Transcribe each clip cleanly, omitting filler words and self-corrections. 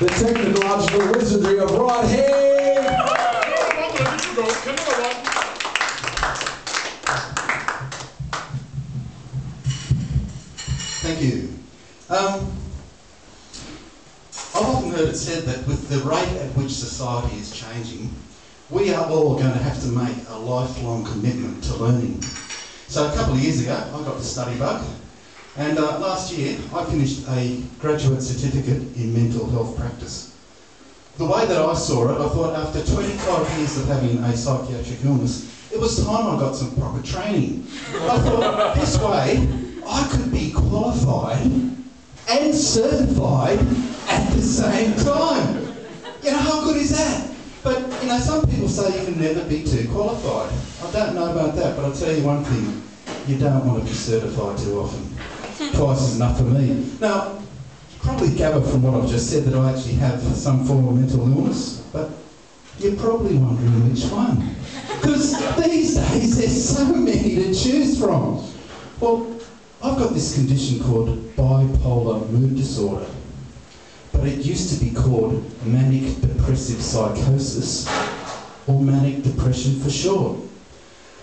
the technological wizardry of Haig. Thank you. I've often heard it said that with the rate at which society is changing, we are all going to have to make a lifelong commitment to learning. So a couple of years ago, I got the study bug, and last year I finished a graduate certificate in mental health practice. The way that I saw it, I thought after 25 years of having a psychiatric illness, it was time I got some proper training. I thought, this way, I could be qualified and certified at the same time. You know, how good is that? But, you know, some people say you can never be too qualified. I don't know about that, but I'll tell you one thing. You don't want to be certified too often. Twice is enough for me. Now, you probably gather from what I've just said that I actually have some form of mental illness, but you're probably wondering which one. Because these days there's so many to choose from. Well, I've got this condition called bipolar mood disorder, but it used to be called manic depressive psychosis, or manic depression for short.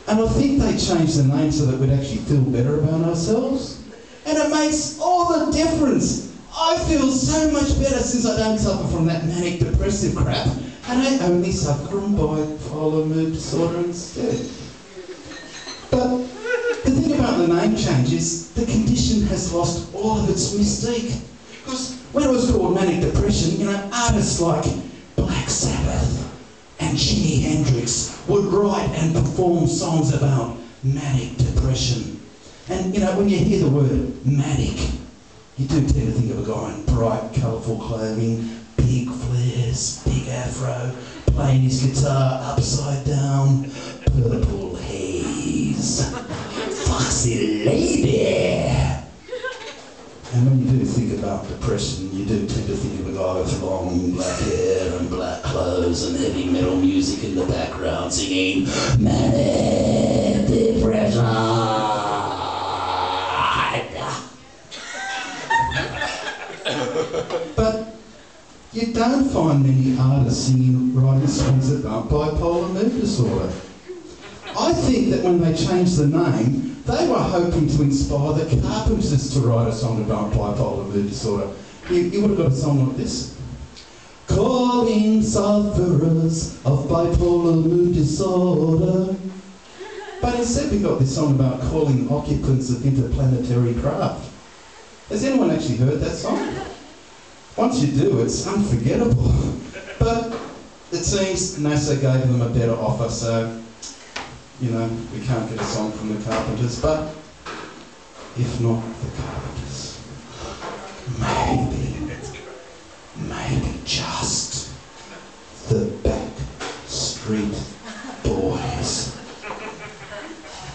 And I think they changed the name so that we'd actually feel better about ourselves. And it makes all the difference. I feel so much better since I don't suffer from that manic depressive crap, and I only suffer from bipolar mood disorder instead. But the thing about the name change is the condition has lost all of its mystique. Because when it was called manic depression, you know, artists like Black Sabbath and Jimi Hendrix would write and perform songs about manic depression. And, you know, when you hear the word manic, you do tend to think of a guy in bright, colourful clothing, big flares, big afro, playing his guitar upside down, purple haze, foxy lady. And when you do think about depression, you do tend to think of a guy with long black hair and black clothes and heavy metal music in the background singing manic depression. But you don't find many artists singing, writing songs about bipolar mood disorder. I think that when they changed the name, they were hoping to inspire the Carpenters to write a song about bipolar mood disorder. You would have got a song like this. Calling sufferers of bipolar mood disorder. But instead we got this song about calling occupants of interplanetary craft. Has anyone actually heard that song? Once you do, it's unforgettable. But it seems NASA gave them a better offer, so, you know, we can't get a song from the Carpenters, but if not the Carpenters, maybe just the Back Street Boys.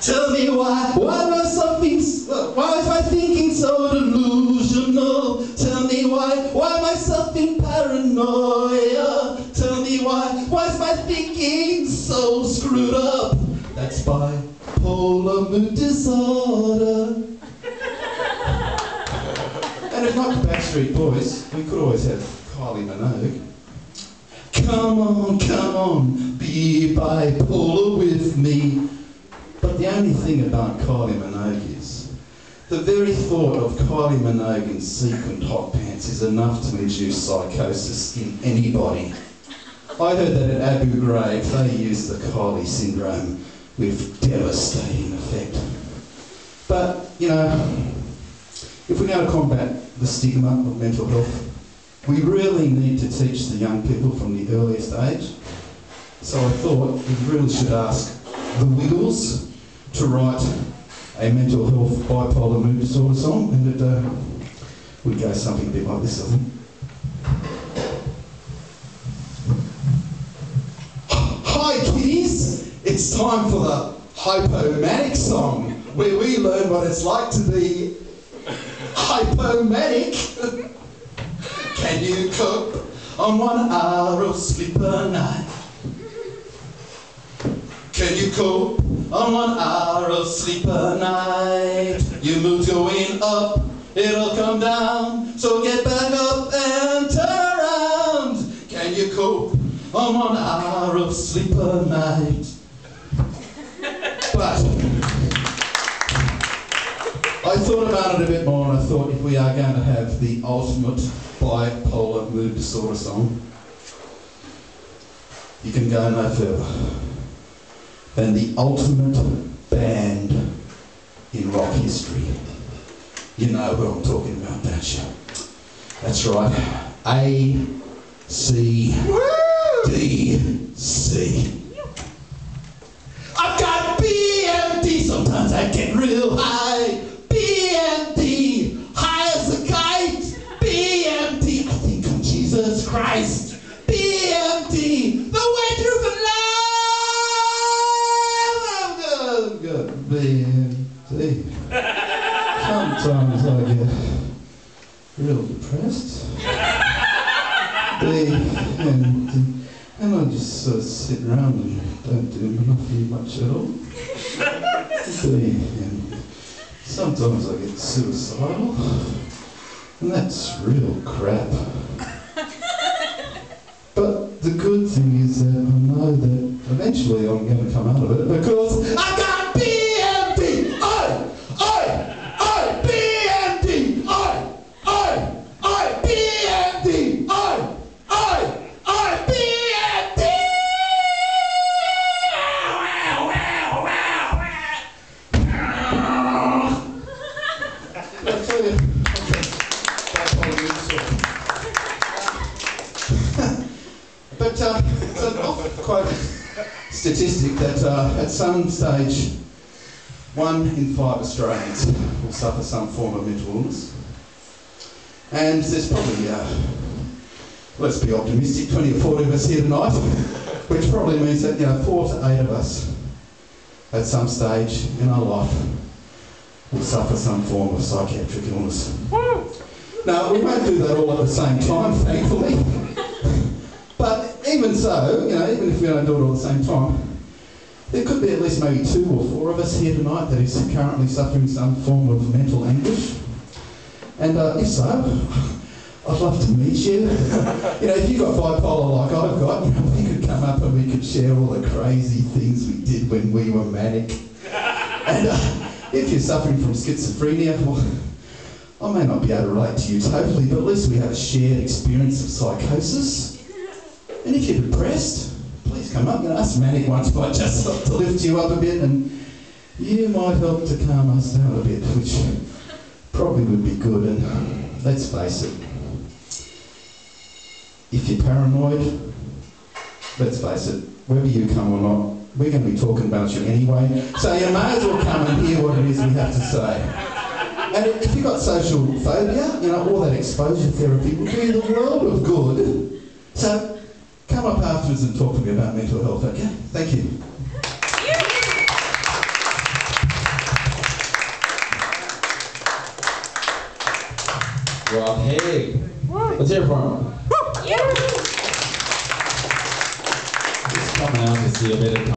Tell me why am I thinking so delusional? Tell me why am I suffering paranoia? Tell me why is my thinking so screwed up? That's bipolar mood disorder. And if not the Backstreet Boys, we could always have Kylie Minogue. Come on, be bipolar with me. But the only thing about Kylie Minogue is, the very thought of Kylie Minogue in sequined hot pants is enough to induce psychosis in anybody. I heard that at Abu Ghraib they used the Kylie syndrome with devastating effect. But, you know, if we're going to combat the stigma of mental health, we really need to teach the young people from the earliest age. So I thought we really should ask the Wiggles to write a mental health bipolar mood disorder song, and it would go something a bit like this, I think. Hi kiddies, it's time for the hypomanic song, where we learn what it's like to be hypomanic. Can you cope on 1 hour of sleep a night? Can you cope on 1 hour of sleep a night? Your mood's going up, it'll come down, so get back up and turn around. from 1 hour of sleep a night. But I thought about it a bit more, and I thought if we are going to have the ultimate bipolar mood disorder song, you can go no further than the ultimate band in rock history. You know who I'm talking about, don't you? That's right, AC/DC. I've got BMD, sometimes I get real high. BMD, high as a kite. BMD, I think I'm Jesus Christ. BMD, the way through the life. I've got BMD. Sometimes I get real depressed. BMD. And I just sort of sit around and don't do nothing much at all. And sometimes I get suicidal, and that's real crap. But the good thing is that I know that eventually I'm going to come out of it because I got BMD! BMD! BMD! But it's an oft-quoted statistic that at some stage 1 in 5 Australians will suffer some form of mental illness. And there's probably, let's be optimistic, 20 or 40 of us here tonight, which probably means that 4 to 8 of us at some stage in our life will suffer some form of psychiatric illness. Now, we won't do that all at the same time, thankfully. But even so, even if we don't do it all at the same time, there could be at least maybe 2 or 4 of us here tonight that is currently suffering some form of mental anguish. And if so, I'd love to meet you. If you've got bipolar like I've got, we could come up and we could share all the crazy things we did when we were manic. And if you're suffering from schizophrenia, well, I may not be able to relate to you totally, but at least we have a shared experience of psychosis. And if you're depressed, please come up. Us manic ones might just help to lift you up a bit, and you might help to calm us down a bit, which probably would be good. And let's face it, if you're paranoid, let's face it, whether you come or not, we're going to be talking about you anyway. So you may as well come and hear what it is we have to say. And if you've got social phobia, all that exposure therapy will do you the world of good. So come up afterwards and talk to me about mental health, okay? Thank you. Well, hey, let's hear it for him. Just coming out to see a bit of